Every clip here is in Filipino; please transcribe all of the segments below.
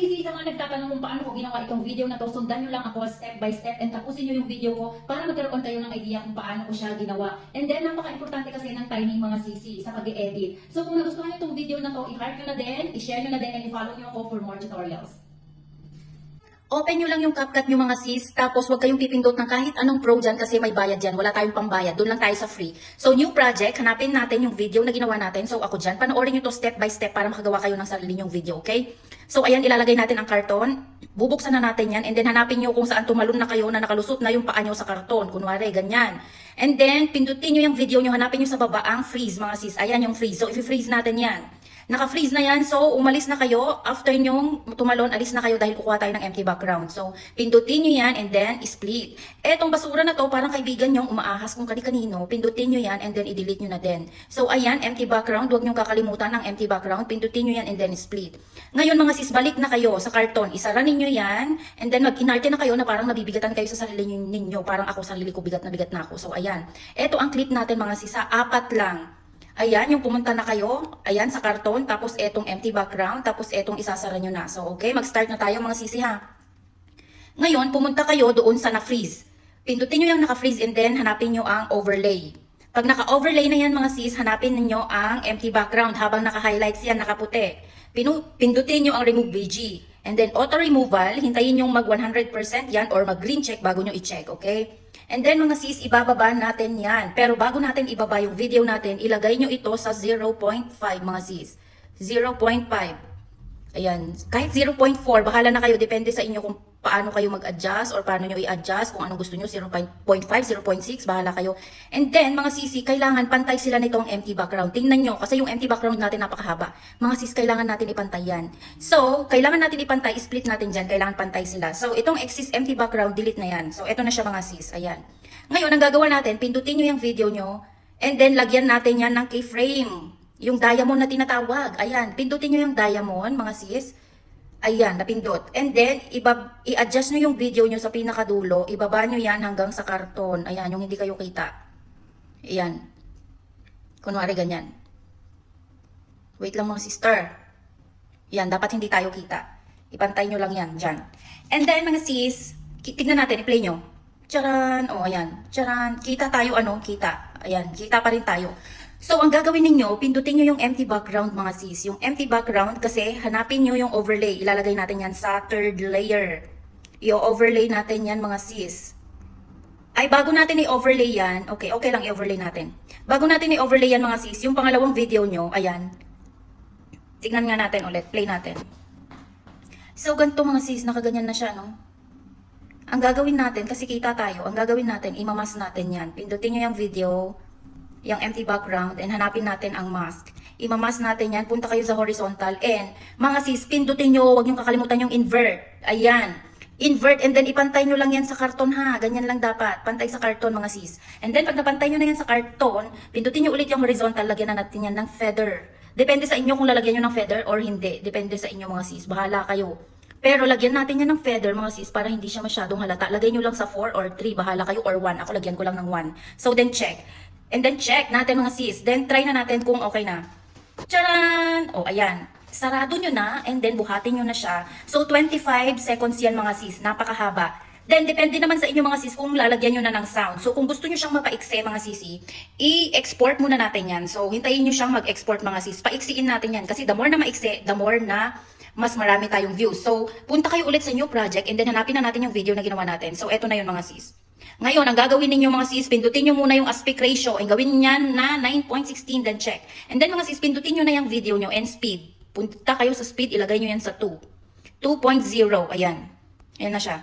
sisi sa mga nagtatanong kung paano ko ginawa itong video na to, sundan nyo lang ako step by step and tapusin nyo yung video ko para magkaroon kayo ng idea kung paano ko siya ginawa. And then, napaka-importante kasi ng timing mga sisi sa pag-edit. So kung nagustuhan nyo itong video na to, i-heart nyo na din, i-share nyo na din, and i-follow nyo ako for more tutorials. Open nyo lang yung CapCut nyo mga sis, tapos huwag kayong pipindot ng kahit anong pro dyan kasi may bayad dyan. Wala tayong pambayad, doon lang tayo sa free. So new project, hanapin natin yung video na ginawa natin. So ako dyan, panoorin nyo to step by step para makagawa kayo ng sarili nyong video, okay? So ayan, ilalagay natin ang karton, bubuksan na natin yan, and then hanapin nyo kung saan tumalon na kayo na nakalusot na yung paa nyo sa karton. Kunwari, ganyan. And then, pindutin nyo yung video nyo, hanapin nyo sa baba ang freeze mga sis. Ayan yung freeze. So i-freeze natin yan. Naka-freeze na yan, so umalis na kayo. After nyong tumalon, alis na kayo dahil kukuha tayo ng empty background. So, pindutin nyo yan and then split. Etong basura na to, parang kaibigan nyong umaahas kung kani-kanino. Pindutin nyo yan and then i-delete nyo na din. So, ayan, empty background. Huwag nyong kakalimutan ng empty background. Pindutin nyo yan and then split. Ngayon mga sis, balik na kayo sa karton. Isara ninyo yan and then mag-inarte na kayo na parang nabibigatan kayo sa sarili ninyo. Parang ako, sarili ko, bigat na ako. So, ayan. Eto ang clip natin mga sis, 4 lang. Ayan, yung pumunta na kayo, ayan, sa karton, tapos etong empty background, tapos etong isasara nyo na. So, okay, mag-start na tayo mga sisi ha. Ngayon, pumunta kayo doon sa na-freeze. Pindutin nyo yung naka-freeze and then hanapin nyo ang overlay. Pag naka-overlay na yan mga sis, hanapin niyo ang empty background habang naka-highlights yan, nakaputi. Pindutin nyo ang remove BG. And then auto removal, hintayin yung mag 100% yan or mag green check bago nyo i-check, okay? And then mga sis, ibababa natin yan. Pero bago natin ibaba yung video natin, ilagay nyo ito sa 0.5 mga sis. 0.5. Ayan. Kahit 0.4, bahala na kayo. Depende sa inyo kung paano kayo mag-adjust or paano nyo i-adjust. Kung anong gusto nyo, 0.5, 0.6, bahala kayo. And then mga sisi, kailangan pantay sila nitong empty background. Tingnan nyo, kasi yung empty background natin napakahaba. Mga sis, kailangan natin ipantay yan. So, kailangan natin ipantay, split natin dyan. Kailangan pantay sila. So, itong excess empty background, delete na yan. So, ito na siya mga sis. Ayan. Ngayon, ang gagawa natin, pindutin nyo yung video nyo. And then, lagyan natin yan ng keyframe. Yung diamond na tinatawag. Ayan, pindutin nyo yung diamond, mga sis. Ayan, napindot. And then, i-adjust nyo yung video nyo sa pinakadulo. Ibaba nyo yan hanggang sa karton. Ayan, yung hindi kayo kita. Ayan. Kunwari ganyan. Wait lang mga sister. Ayan, dapat hindi tayo kita. Ipantay nyo lang yan, dyan. And then, mga sis, tignan natin, i-play nyo. Charan! O, ayan. Charan! Kita tayo, ano? Kita. Ayan, kita pa rin tayo. So, ang gagawin ninyo, pindutin nyo yung empty background mga sis. Yung empty background kasi hanapin nyo yung overlay. Ilalagay natin yan sa third layer. I-overlay natin yan mga sis. Ay, bago natin i-overlay yan, okay lang i-overlay natin. Bago natin i-overlay yan mga sis, yung pangalawang video nyo, ayan. Tignan nga natin ulit, play natin. So, ganito mga sis, nakaganyan na siya, no? Ang gagawin natin, kasi kita tayo, ang gagawin natin, imamas natin yan. Pindutin nyo yung video, yung empty background, and hanapin natin ang mask. Imamas natin yan, punta kayo sa horizontal, and mga sis, pindutin nyo, huwag nyo kakalimutan yung invert. Ayan. Invert, and then ipantay nyo lang yan sa karton ha. Ganyan lang dapat. Pantay sa karton mga sis. And then pag napantay nyo na yan sa karton, pindutin nyo ulit yung horizontal, lagyan na natin yan ng feather. Depende sa inyo kung lalagyan nyo ng feather or hindi. Depende sa inyo mga sis. Bahala kayo. Pero lagyan natin yan ng feather mga sis para hindi siya masyadong halata. Lagay nyo lang sa 4 or 3. Bahala kayo or 1. Ako lagyan ko lang ng 1. So then check. And then check natin mga sis. Then try na natin kung okay na. Charan! O ayan. Sarado nyo na and then buhatin nyo na siya. So 25 seconds yan mga sis. Napakahaba. Then depende naman sa inyo mga sis kung lalagyan nyo na ng sound. So kung gusto nyo siyang mapaikse mga sisi, i-export muna natin yan. So hintayin nyo siyang mag-export mga sis. Paiksiin natin yan. Kasi the more na maikse, the more na mas marami tayong views. So punta kayo ulit sa new project and then hanapin na natin yung video na ginawa natin. So eto na yun mga sis. Ngayon, ang gagawin ninyo mga sis, pindutin nyo muna yung aspect ratio. And gawin nyan na 9.16, then check. And then mga sis, pindutin nyo na yung video nyo and speed. Punta kayo sa speed, ilagay nyo yan sa 2. 2.0, ayan. Ayan na siya.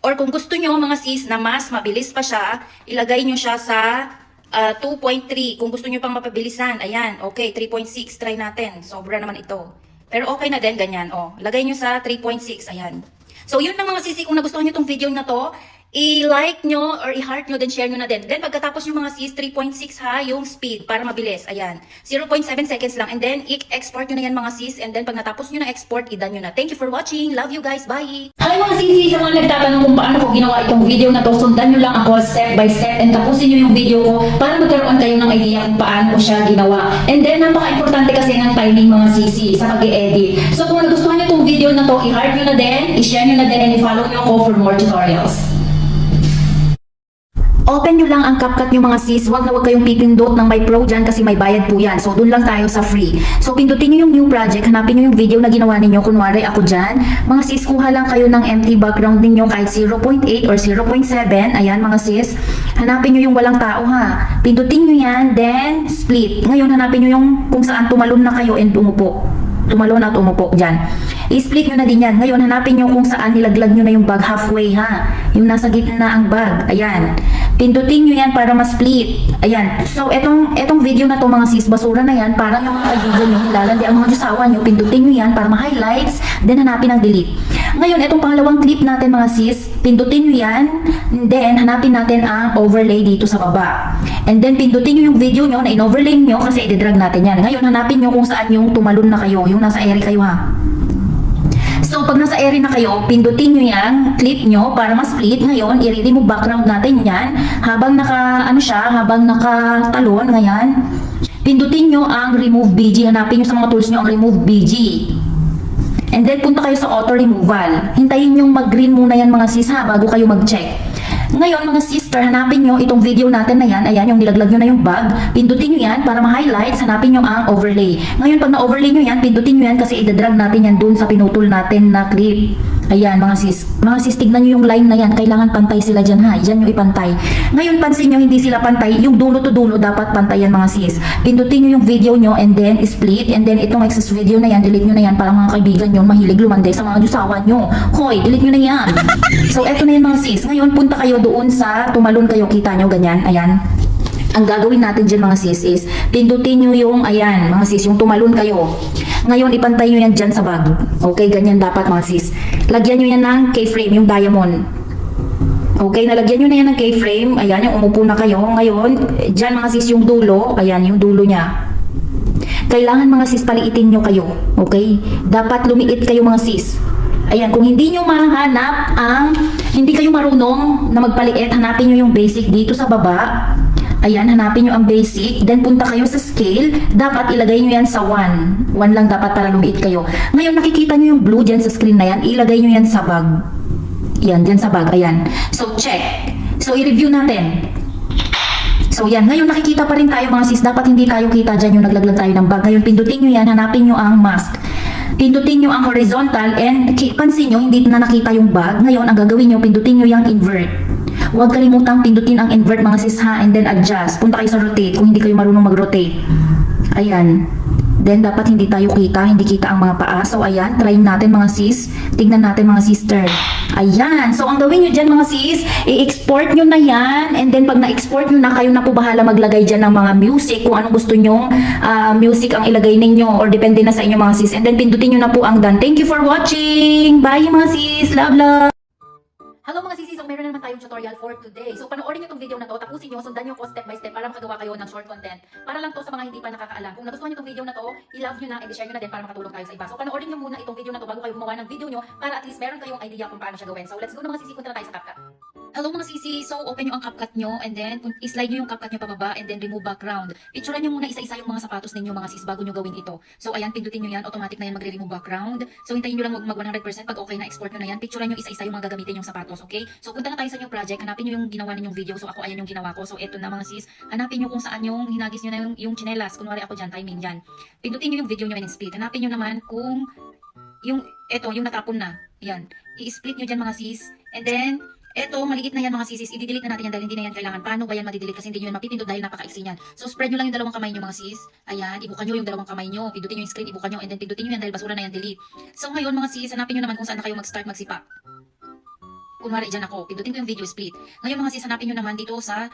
Or kung gusto nyo mga sis na mas mabilis pa siya, ilagay nyo siya sa 2.3. Kung gusto nyo pang mapabilisan, ayan. Okay, 3.6, try natin. Sobra naman ito. Pero okay na din, ganyan. O, lagay nyo sa 3.6, ayan. So, yun lang mga sisi, kung nagustuhan nyo itong video na to, i-like nyo or i-heart nyo, then share nyo na din. Then pagkatapos yung mga sis, 3.6 ha, yung speed para mabilis. Ayan. 0.7 seconds lang. And then, i-export nyo na yan mga sis. And then, pag natapos nyo na export, i-done nyo na. Thank you for watching. Love you guys. Bye! Ay mga sisi, sa mga nagtatanong kung paano ko ginawa itong video na to, sundan nyo lang ako step by step and tapusin nyo yung video ko para magkaroon kayo ng idea kung paano ko siya ginawa. And then, napaka-importante kasi ng timing mga sisi sa pag-i-edit. So kung nagustuhan nyo itong video video na to, i-heart nyo na din, i-share nyo na din, and i-follow nyo ako for more tutorials. Open nyo lang ang CapCut nyo mga sis. Huwag na huwag kayong pipindot ng may pro dyan kasi may bayad po yan. So, dun lang tayo sa free. So, pindutin nyo yung new project. Hanapin nyo yung video na ginawa ninyo. Kunwari ako dyan. Mga sis, kuha lang kayo ng empty background ninyo kahit 0.8 or 0.7. Ayan mga sis. Hanapin nyo yung walang tao ha. Pindutin nyo yan, then split. Ngayon, hanapin nyo yung kung saan tumalon na kayo and umupo. Tumalon at umupo dyan. I-split nyo na din yan. Ngayon, hanapin nyo kung saan nilaglag nyo na yung bag halfway ha. Yung nasa gitna ang bag. Ayan. Pindutin nyo yan para ma-split. Ayan. So, etong video na to mga sis, basura na yan. Parang yung mga kaibigan nyo, nilalandi ang mga jusawa nyo. Pindutin nyo yan para ma-highlights. Then, hanapin ang delete. Ngayon, etong pangalawang clip natin mga sis, pindutin nyo yan. Then, hanapin natin ang overlay dito sa baba. And then, pindutin nyo yung video nyo na in-overlay nyo kasi i-drag natin yan. Ngayon, hanapin nyo kung saan yung tumalon na kayo. Yung nasa area kayo ha. So, pag nasa area na kayo, pindutin nyo yan, clip nyo para ma-split. Ngayon, i-remove background natin yan. Habang habang nakatalon, ngayon, pindutin nyo ang remove BG. Hanapin nyo sa mga tools nyo ang remove BG. And then, punta kayo sa auto removal. Hintayin nyo mag-green muna yan mga sis ha, bago kayo mag-check. Ngayon mga sister, hanapin nyo itong video natin na yan. Ayan, yung nilaglag nyo na yung bag. Pindutin nyo yan para ma-highlights. Hanapin nyo ang overlay. Ngayon, pag na-overlay nyo yan, pindutin nyo yan kasi i-drag natin yan dun sa pinutol natin na clip. Ayan, mga sis. Mga sis, tignan nyo yung line na yan. Kailangan pantay sila dyan ha. Dyan yung ipantay. Ngayon, pansin nyo, hindi sila pantay. Yung dulo to dulo, dapat pantay yan mga sis. Pindutin nyo yung video nyo and then split. And then, itong excess video na yan, delete nyo na yan para mga kaibigan nyo mahilig lumande sa mga jusawa nyo. Hoy, delete nyo na yan. So, eto na yan mga sis. Ngayon, punta kayo doon sa tumalon kayo. Kita nyo, ganyan. Ayan. Ang gagawin natin dyan mga sis is, pindutin nyo yung, ayan, mga sis, yung tumalon kayo. Ngayon, ipantay nyo yan dyan sa bag. Okay, ganyan dapat mga sis. Lagyan nyo yan ng K-frame, yung diamond. Okay, nalagyan nyo na yan ng K-frame. Ayan, yung umupo na kayo. Ngayon, dyan mga sis, yung dulo. Ayan, yung dulo niya. Kailangan mga sis, paliitin nyo kayo. Okay? Dapat lumiit kayo mga sis. Ayan, kung hindi nyo mahanap hindi kayo marunong na magpaliit, hanapin nyo yung basic dito sa baba. Ayan, hanapin nyo ang basic. Then, punta kayo sa scale. Dapat ilagay nyo yan sa 1. 1 lang dapat para lumiit kayo. Ngayon, nakikita nyo yung blue dyan sa screen na yan. Ilagay nyo yan sa bag. Yan, dyan sa bag. Ayan. So, check. So, i-review natin. So, yan. Ngayon, nakikita pa rin tayo mga sis. Dapat hindi tayo kita dyan yung naglaglag tayo ng bag. Ngayon, pindutin nyo yan. Hanapin nyo ang mask. Pindutin nyo ang horizontal and pansin nyo, hindi na nakita yung bag. Ngayon, ang gagawin nyo, pindutin nyo yung invert. Huwag kalimutang pindutin ang invert mga sis ha, and then adjust. Punta kayo sa rotate kung hindi kayo marunong mag-rotate. Ayan. Then, dapat hindi tayo kita, hindi kita ang mga paa. So, ayan, try natin mga sis. Tignan natin mga sister. Ayan. So, ang gawin nyo dyan mga sis, i-export nyo na yan. And then, pag na-export nyo na, kayo na po bahala maglagay dyan ng mga music. Kung anong gusto nyo, music ang ilagay ninyo. Or depende na sa inyo mga sis. And then, pindutin nyo na po ang done. Thank you for watching. Bye mga sis. Love, love. Hello mga sisi, so meron na naman tayong tutorial for today. So panoorin nyo itong video na to, tapusin nyo, sundan nyo ko step by step para makagawa kayo ng short content. Para lang to sa mga hindi pa nakakaalam. Kung nagustuhan nyo itong video na to, i-love nyo na and i-share nyo na din para makatulong tayo sa iba. So panoorin nyo muna itong video na to bago kayo gumawa ng video nyo para at least meron kayong idea kung paano siya gawin. So let's go na mga sisi, punta na tayo sa CapCut. Hello mga sisi, so open nyo ang CapCut nyo and then i-slide nyo yung CapCut nyo pababa and then remove background. Picturean nyo muna isa-isa yung mga sapatos ninyo mga sis bago nyo gawin ito. So ayan, pindutin nyo yan, automatic na yan magre-remove background. So hintayin nyo lang mag 100% pag okay na export nyo na yan. Picturean nyo isa-isa yung mga gagamitin yung sapatos, okay? So punta na tayo sa new project, hanapin nyo yung ginawa ninyong video. So ako ayan yung ginawa ko. So eto na mga sis, hanapin nyo kung saan yung hinagis nyo na yung chinelas. Kunwari ako dyan, timing dyan. Pindutin nyo yung video nyo and split. Hanapin nyo naman kung yung natapon na. Yan. I-split nyo dyan mga sis. And then, eto, maliit na yan mga sis. I-delete na natin yan dahil hindi na yan kailangan. Paano ba yan madidelete kasi hindi nyo yan mapipindot dahil napaka-iksi yan. So spread nyo lang yung dalawang kamay nyo mga sis. Ayan, ibukan nyo yung dalawang kamay nyo. Pindutin nyo yung screen, ibukan nyo. And then pindutin nyo yan dahil basura na yan, delete. So ngayon mga sis, hanapin nyo naman kung saan na kayo mag-start magsipa. Kunwari dyan ako, pindutin ko yung video split. Ngayon mga sis, hanapin nyo naman dito sa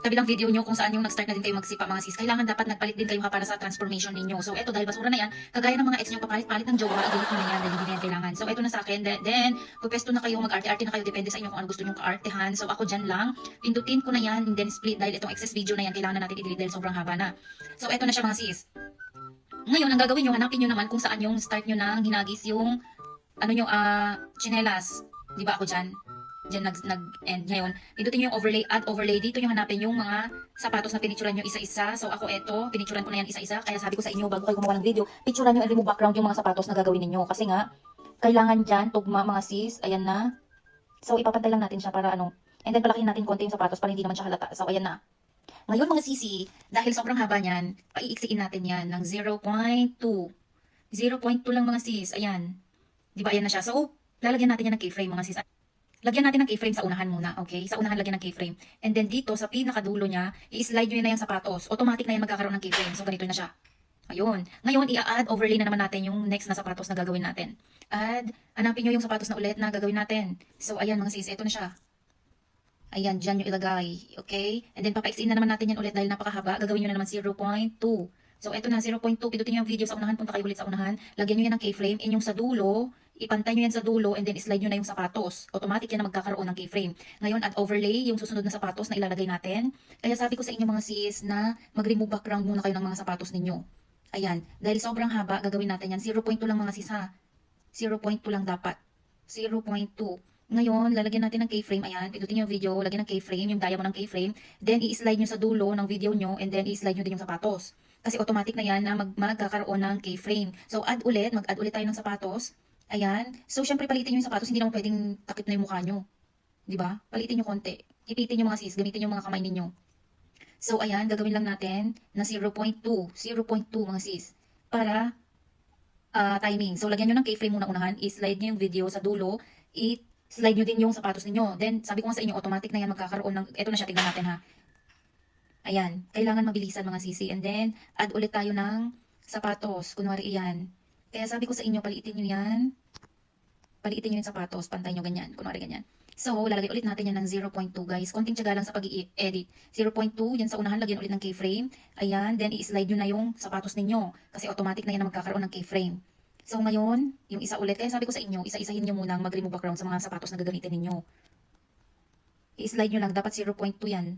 kabilang video nyo kung saan yung nag-start na din kayo magsipa mga sis. Kailangan dapat nagpalit din kayo para sa transformation ninyo. So eto, dahil basura na yan, kagaya ng mga ex nyo papalit-palit ng jowa, i-delete nyo na yan dahil hindi na yan kailangan. So eto na sa akin, then pupwesto na kayo, mag-arte-arte na kayo, depende sa inyo kung ano gusto nyo ka-artehan. So ako dyan lang, pindutin ko na yan, and then split dahil itong excess video na yan, kailangan na natin i-delete dahil sobrang haba na. So eto na siya mga sis. Ngayon, ang gagawin nyo, hanapin nyo naman kung saan yung start nyo nang hinagis yung chinelas. Di ba ako dyan? Diyan nag-end. Ngayon, pindutin nyo yung overlay, add overlay. Dito nyo hanapin yung mga sapatos na pinicturan nyo isa-isa. So ako eto, pinicturan ko na yan isa-isa. Kaya sabi ko sa inyo, bago kayo gumawa ng video, picturan nyo and remove background yung mga sapatos na gagawin ninyo. Kasi nga, kailangan dyan, tugma mga sis. Ayan na. So ipapantay lang natin siya para ano. And then palakihin natin konti yung sapatos para hindi naman siya halata. So ayan na. Ngayon mga sisi, dahil sobrang haba niyan, paiiksiin natin yan ng 0.2. 0.2 lang mga sis. Ayan. Di ba ayan na siya? So, lalagyan natin yan ng keyframe mga sis. Lagyan natin ng keyframe sa unahan muna, okay? Sa unahan lagyan ng keyframe. And then dito, sa pinakadulo niya, i-slide nyo yun na yung sapatos. Automatic na yan magkakaroon ng keyframe. So, ganito na siya. Ayun. Ngayon, i-add overlay na naman natin yung next na sapatos na gagawin natin. Add, hanapin nyo yung sapatos na ulit na gagawin natin. So, ayan mga sis, ito na siya. Ayan, dyan yung ilagay. Okay? And then, papaiksiin na naman natin yan ulit dahil napakahaba. Gagawin nyo na naman 0.2. So, ito na, 0.2. Pindutin nyo yung video sa unahan. Punta kayo ulit sa unahan. Lagyan nyo yan ng keyframe. And yung sa dulo, ipantay nyo yan sa dulo and then slide nyo na yung sapatos. Automatic yan na magkakaroon ng keyframe. Ngayon, add overlay, yung susunod na sapatos na ilalagay natin. Kaya sabi ko sa inyo mga sis na mag-remove background muna kayo ng mga sapatos ninyo. Ayan. Dahil sobrang haba, gagawin natin yan. 0.2 lang mga sis ha. 0.2 lang dapat. 0.2. Ngayon, lalagyan natin ng keyframe. Ayan, pindutin nyo yung video, lagyan ng keyframe, yung diamond ng keyframe. Then, i-slide nyo sa dulo ng video nyo and then i-slide nyo din yung sapatos. Kasi automatic na yan na magkakaroon ng keyframe. So, mag-add ulit tayo ng sapatos. Ayan. So, syempre palitin nyo yung sapatos, hindi naman pwedeng takip na yung mukha nyo. Diba? Palitin nyo konti. Ipitin nyo mga sis, gamitin yung mga kamay ninyo. So, ayan, gagawin lang natin na 0.2. 0.2 mga sis. Para timing. So, lagyan nyo ng keyframe muna unahan, i-slide nyo yung video sa dulo, slide nyo din yung sapatos ninyo. Then, sabi ko nga sa inyo, automatic na yan magkakaroon ng, eto na siya, tignan natin ha. Ayan, kailangan mabilisan mga sisi. And then, add ulit tayo ng sapatos. Kunwari iyan. Kaya sabi ko sa inyo, paliitin nyo yan. Paliitin nyo yung sapatos, pantay nyo ganyan. Kunwari ganyan. So, lalagay ulit natin yan ng 0.2 guys. Konting tiyaga lang sa pag-i-edit. 0.2, yan sa unahan, lagyan ulit ng keyframe. Ayan, then i-slide nyo na yung sapatos ninyo. Kasi automatic na yan na magkakaroon ng keyframe. So ngayon, yung isa ulit, kaya sabi ko sa inyo, isa-isahin nyo munang mag-remove background sa mga sapatos na gagamitin ninyo. I-slide nyo lang, dapat 0.2 yan.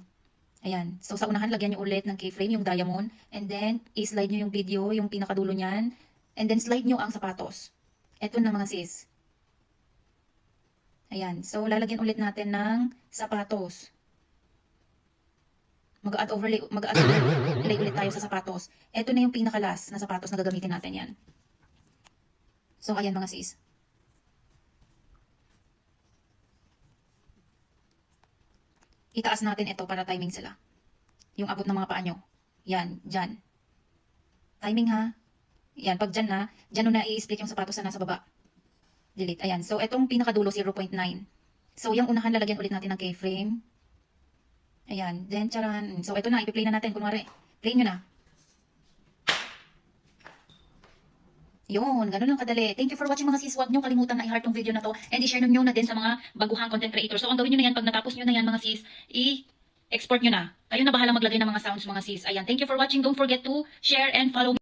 Ayan. So sa unahan, lagyan nyo ulit ng keyframe, yung diamond. And then, i-slide nyo yung video, yung pinakadulo nyan. And then, slide nyo ang sapatos. Eto na mga sis. Ayan. So, lalagyan ulit natin ng sapatos. Mag-add overlay ulit tayo sa sapatos. Eto na yung pinakalas na sapatos na gagamitin natin yan. So, ayan mga sis. Itaas natin ito para timing sila. Yung abot ng mga paa nyo. Yan, dyan. Timing ha. Yan, pag dyan na, dyan na i-split yung sapatos na nasa baba. Delete, ayan. So, itong pinakadulo, 0.9. So, yung unahan, lalagyan ulit natin ng keyframe. Ayan, then, charan. So, ito na, ipi-play na natin. Kunwari, play nyo na. Yun, ganun lang kadali. Thank you for watching mga sis. Huwag nyo kalimutan na i-heart tong video na to and i-share nyo na din sa mga baguhang content creators. So, ang gawin nyo na yan, pag natapos nyo na yan mga sis, i-export nyo na. Kayo na bahala maglagay ng mga sounds mga sis. Ayan, thank you for watching. Don't forget to share and follow me.